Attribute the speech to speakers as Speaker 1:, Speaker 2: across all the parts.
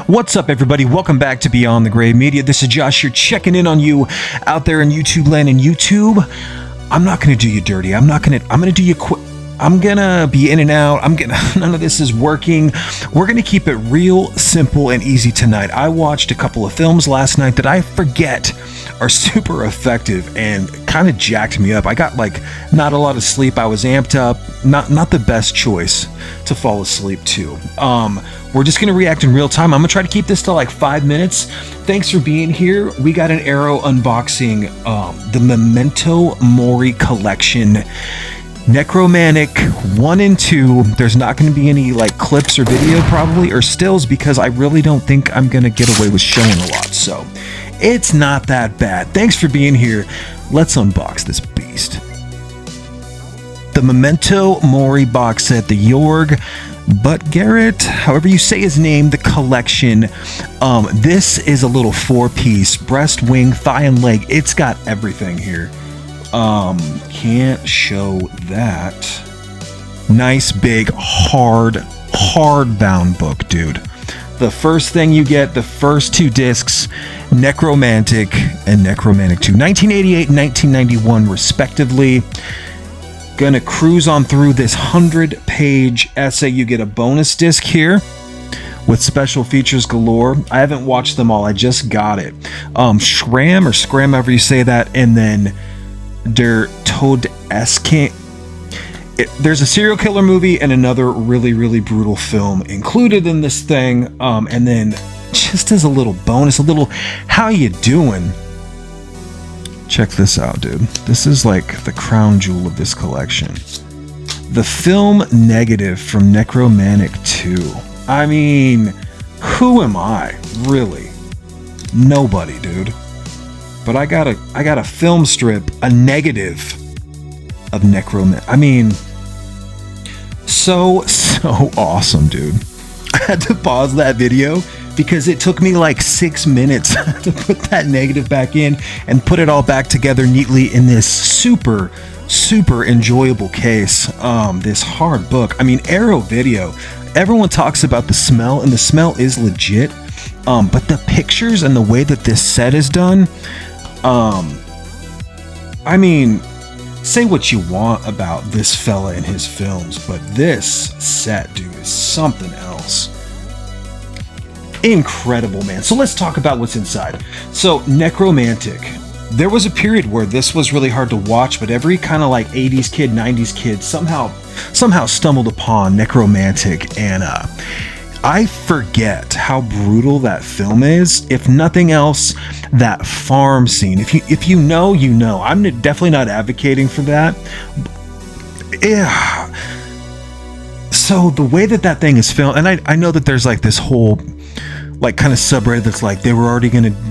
Speaker 1: What's up, everybody? Welcome back to Beyond the Grave Media. This is Josh here, checking in on you out there in YouTube land. And YouTube, I'm not gonna do you dirty. I'm gonna do you quick. I'm gonna be in and out. None of this is working. We're gonna keep it real simple and easy tonight. I watched a couple of films last night that I forget are super effective and kind of jacked me up. I got not a lot of sleep. I was amped up. Not the best choice to fall asleep to. We're just gonna react in real time. I'm gonna try to keep this to 5 minutes. Thanks for being here. We got an Arrow unboxing the Memento Mori collection. Nekromantic 1 and 2. There's not going to be any clips or video probably or stills because I really don't think I'm going to get away with showing a lot. So it's not that bad. Thanks for being here. Let's unbox this beast. The Memento Mori box set, the Jorg Buttgereit, however you say his name, the collection. This is a little 4-piece, breast, wing, thigh, and leg. It's got everything here. Can't show that. Nice big hard bound book, dude. The first thing you get, the first 2 discs, Nekromantic and Nekromantic 2, 1988 and 1991 respectively. Gonna cruise on through this 100-page essay. You get a bonus disc here with special features galore. I haven't watched them all, I just got it. Scram, however you say that, and then Der Todesking. There's a serial killer movie and another really brutal film included in this thing. And then just as a little bonus, how you doing? Check this out, dude. This is the crown jewel of this collection. The film negative from Nekromantic 2. I mean, who am I? Really? Nobody, dude. But I got a film strip, a negative of Nekromantic. I mean, so awesome, dude. I had to pause that video because it took me 6 minutes to put that negative back in and put it all back together neatly in this super enjoyable case. This hard book. I mean, Arrow Video. Everyone talks about the smell, and the smell is legit. But the pictures and the way that this set is done. I mean, say what you want about this fella and his films, but this set, dude, is something else. Incredible, man. So let's talk about what's inside. So, Nekromantic. There was a period where this was really hard to watch, but every kind of 80s kid, 90s kid somehow stumbled upon Nekromantic, and I forget how brutal that film is. If nothing else, that farm scene. If you know, you know. I'm definitely not advocating for that. Yeah. So the way that thing is filmed, and I know that there's this whole kind of subreddit that's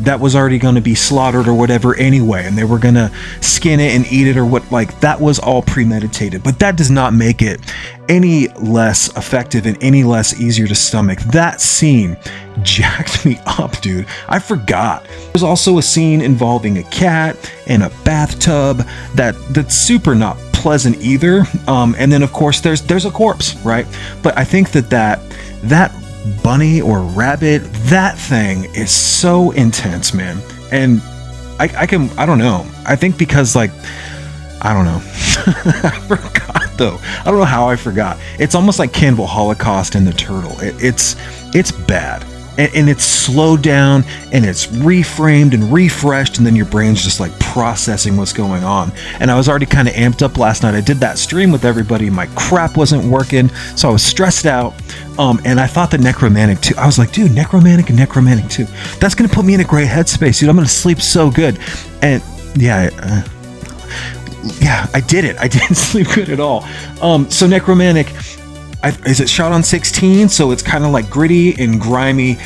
Speaker 1: that was already gonna be slaughtered or whatever anyway, and they were gonna skin it and eat it or what, that was all premeditated. But that does not make it any less effective and any less easier to stomach. That scene jacked me up, dude. I forgot. There's also a scene involving a cat and a bathtub that's super not pleasant either. And then of course there's a corpse, right? But I think that bunny or rabbit, that thing is so intense, man. And I don't know. I think because I don't know. I forgot though. I don't know how I forgot. It's almost like Cannibal Holocaust and the turtle. It's bad. And it's slowed down and it's reframed and refreshed, and then your brain's just processing what's going on. And I was already kind of amped up last night. I did that stream with everybody. My crap wasn't working, so I was stressed out. And I thought that Nekromantic 2, I was like, dude, Nekromantic and Nekromantic 2, that's gonna put me in a great headspace, dude. I'm gonna sleep so good. And yeah, I did it. I didn't sleep good at all. So Nekromantic, is it shot on 16? So it's kind of gritty and grimy.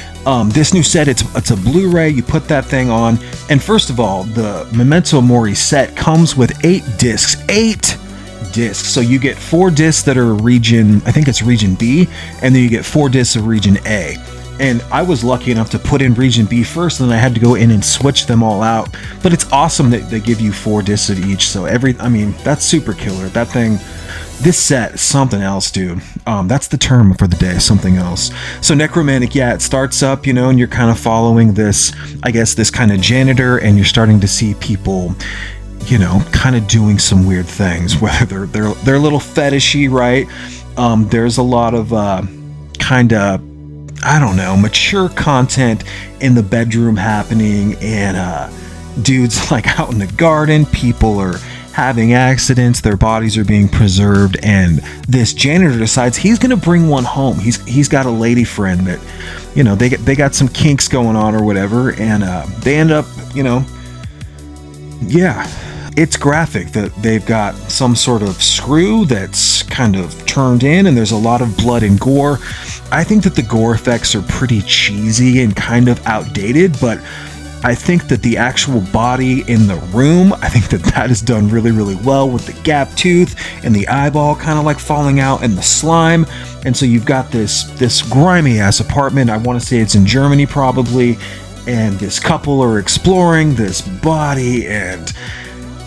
Speaker 1: This new set, it's a Blu-ray. You put that thing on, and first of all, the Memento Mori set comes with 8 discs. 8 discs. So you get 4 discs that are region, I think it's region B, and then you get 4 discs of region A. And I was lucky enough to put in region B first, and then I had to go in and switch them all out. But it's awesome that they give you 4 discs of each. So that's super killer. That thing, this set is something else, dude. That's the term for the day, something else. So Nekromantic, yeah, it starts up, and you're kind of following this, I guess, this kind of janitor, and you're starting to see people, kind of doing some weird things, whether they're a little fetishy, right? There's a lot of kind of, I don't know, mature content in the bedroom happening, and dudes like out in the garden, people are having accidents, their bodies are being preserved, and this janitor decides he's gonna bring one home. He's got a lady friend that, they got some kinks going on or whatever, and they end up, yeah, it's graphic that they've got some sort of screw that's kind of turned in, and there's a lot of blood and gore. I think that the gore effects are pretty cheesy and kind of outdated, but I think that the actual body in the room, I think that is done really, really well, with the gap tooth and the eyeball kind of like falling out and the slime. And so you've got this grimy ass apartment. I want to say it's in Germany probably, and this couple are exploring this body, and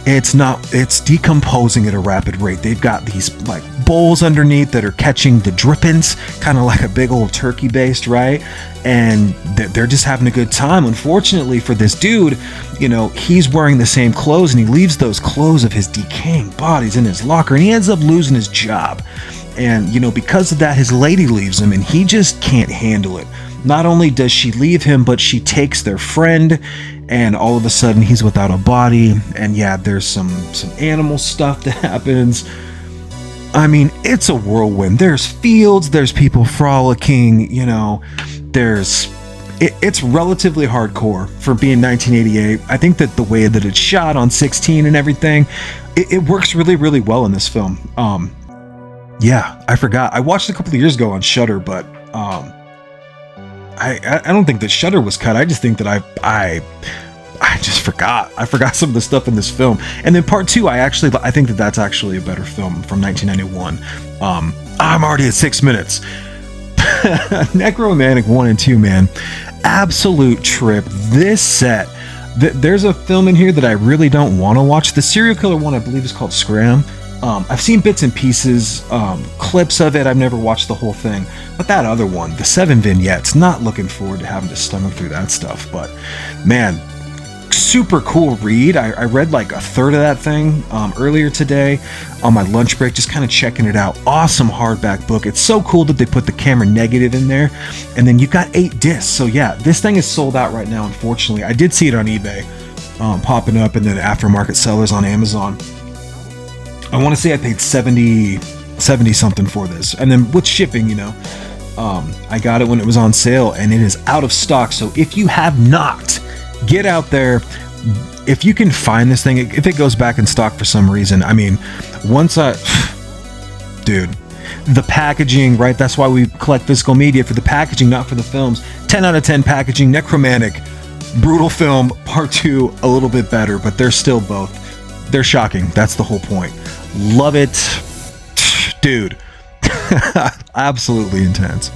Speaker 1: it's decomposing at a rapid rate. They've got these like bowls underneath that are catching the drippings, kind of like a big old turkey baste, right? And they're just having a good time. Unfortunately for this dude, he's wearing the same clothes, and he leaves those clothes of his decaying bodies in his locker, and he ends up losing his job. And because of that, his lady leaves him, and he just can't handle it. Not only does she leave him, but she takes their friend, and all of a sudden he's without a body. And yeah, there's some animal stuff that happens. I mean, it's a whirlwind. There's fields, there's people frolicking, it's relatively hardcore for being 1988. I think that the way that it's shot on 16 and everything, it works really, really well in this film. Yeah, I forgot. I watched it a couple of years ago on Shudder, but I don't think that Shudder was cut. I just think that I just forgot. I forgot some of the stuff in this film. And then part 2, I think that that's actually a better film from 1991. I'm already at 6 minutes. Nekromantic 1 and 2, man, absolute trip. This set, there's a film in here that I really don't want to watch. The serial killer one, I believe, is called Scram. I've seen bits and pieces, clips of it. I've never watched the whole thing. But that other one, the 7 vignettes, not looking forward to having to stomach through that stuff. But man, super cool read. I read like a third of that thing earlier today on my lunch break, just kind of checking it out. Awesome hardback book. It's so cool that they put the camera negative in there, and then you've got 8 discs. So yeah, this thing is sold out right now, unfortunately. I did see it on eBay popping up, and then aftermarket sellers on Amazon. I want to say I paid 70 something for this, and then with shipping, I got it when it was on sale, and it is out of stock. So if you have not, get out there. If you can find this thing, if it goes back in stock for some reason, I mean, dude, the packaging, right? That's why we collect physical media, for the packaging, not for the films. 10 out of 10 packaging. Nekromantic, brutal film. Part 2, a little bit better, but they're still both. They're shocking. That's the whole point. Love it, dude. Absolutely intense.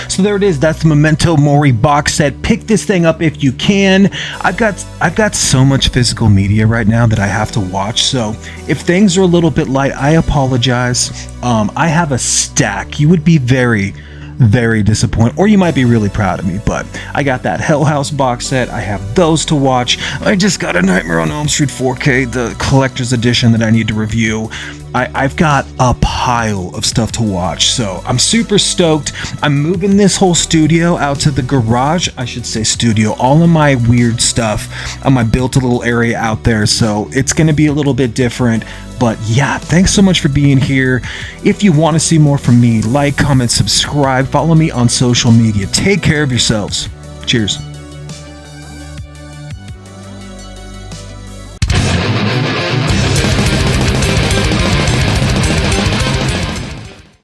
Speaker 1: So there it is. That's the Memento Mori box set. Pick this thing up if you can. I've got so much physical media right now that I have to watch. So if things are a little bit light, I apologize. I have a stack. You would be very, very disappointed, or you might be really proud of me, but I got that Hell House box set. I have those to watch. I just got a Nightmare on Elm Street 4K, the collector's edition, that I need to review. I've got a pile of stuff to watch, so I'm super stoked. I'm moving this whole studio out to the garage. I should say studio. All of my weird stuff. I built a little area out there, so it's going to be a little bit different. But yeah, thanks so much for being here. If you want to see more from me, like, comment, subscribe, follow me on social media. Take care of yourselves. Cheers.